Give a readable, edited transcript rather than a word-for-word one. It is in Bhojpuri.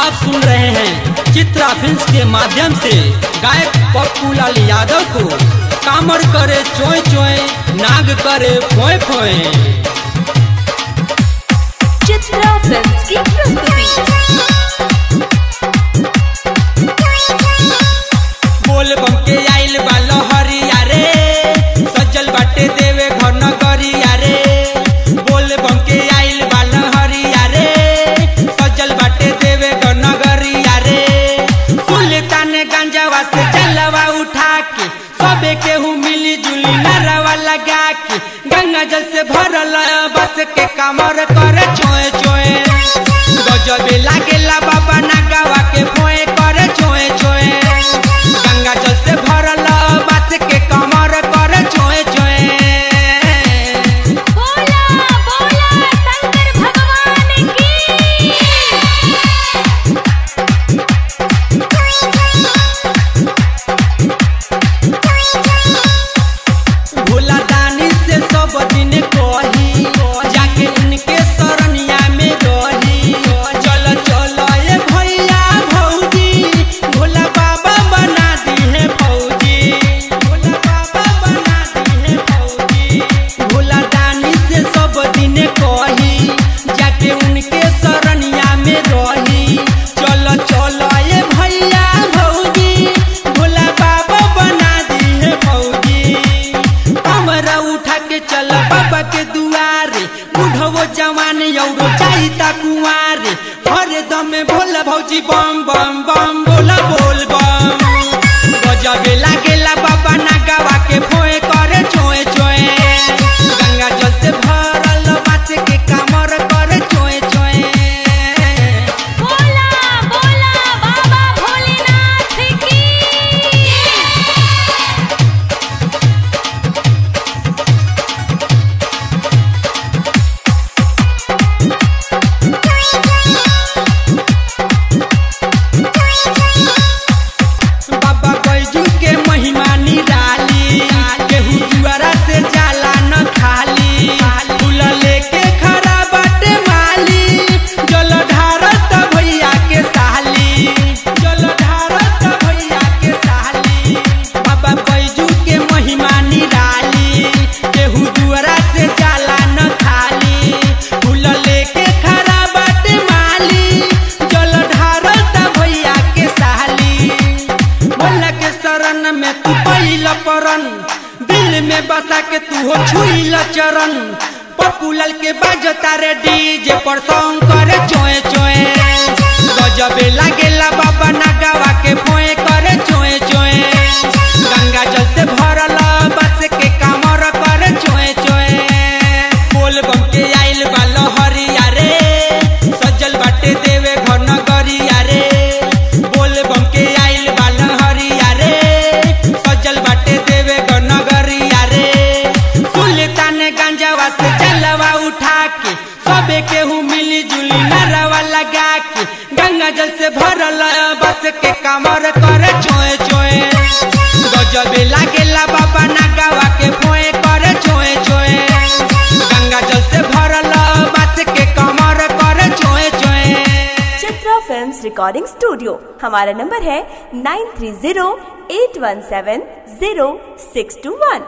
आप सुन रहे हैं चित्रा फिल्म्स के माध्यम से गायक पप्पू लाल यादव को। कामर करे चोय चोय, नाग करे फोय फोय। चित्रा फिल्म्स की प्रस्तुति। बोल बम के आइल बा लहरिया रे, सजल बाटे देवे घर नगरिया रे। बोल बम के आइल बा लहरिया रे, सजल बाटे देवे घर नगरिया रे। सुल्तान गंजवा से जलवा उठा के सबे केहू मिली जुली नरवा लगा के, गंगा जल से भरल बस के कमर करे चोए चोए। गजबे लागेला बाबा नागवा के फोए करे चोए चोए। गंगा जल से भरल बस के कमर करे चोए चोए। बोला बोला शंकर भगवान की। भोला दानी से सब दिन कही, जाके उनके शरणिया में रही। चल चल ये भैया भौजी, भोला बाबा बना दी है फौजी। भोला बाबा बना दी है फौजी। भोला दानी से सब दिन कही, जाके उनके शरणिया में रही। चल चल ये भैया भौजी, भोला बाबा बना दी है फौजी। हमरा उठा के चल बाबा के दुआरे, बुढ़वो जवान यौरो चाहिता कुंवारे। हरे दम में भोला भौजी बम बम बम बोला बोल बम। गजबे लागेला बाबा नागवा के फोए करे चोए चोए। गंगा जल से भरल माथ के कमर करे चोए चोए। बोला बोला बाबा भोलेनाथ की। बाबा बैजू के महिमा निराली, केहू जुआरा से जाला न खाली। फूल लेके खड़ा बाटे माली, जल ढारत भैया के साली। जल ढारत भैया के साली। बाबा बैजू के महिमा निराली, केहू जुआरा से जाला न खाली। फूल लेके खड़ा बाटे माली, जल ढारत भैया के साली। भोला के शरण में तू पहिला परन, दिल में बसा के तू हो छुईला चरण। पप्पू लाल के बाजता रे डीजे पर सॉन्ग करे चोए चोए। गजबे लागेला बाबा नागवा के फोए करे चोए चोए। गंगा जल से भरल बस के कमर करे चोए चोए। बोल बम के आइल बा लहरिया रे, सजल बाटे देवे घर नगरिया रे। बोल बम के आइल बा लहरिया रे, सजल बाटे देवे घर नगरिया रे। सुल्तान गंजवा से जलवा उठा के सबे केहू मिली जुली नरवा लगा के, गंगा जल से भरल बस के कमर करे चोए चोए। गजबे लागेला बाबा नागवा के फोए करे चोए चोए। गंगा जल से भरल बस के कमर करे चोए चोए। Chitra films recording studio. हमारा नंबर है 9308170621।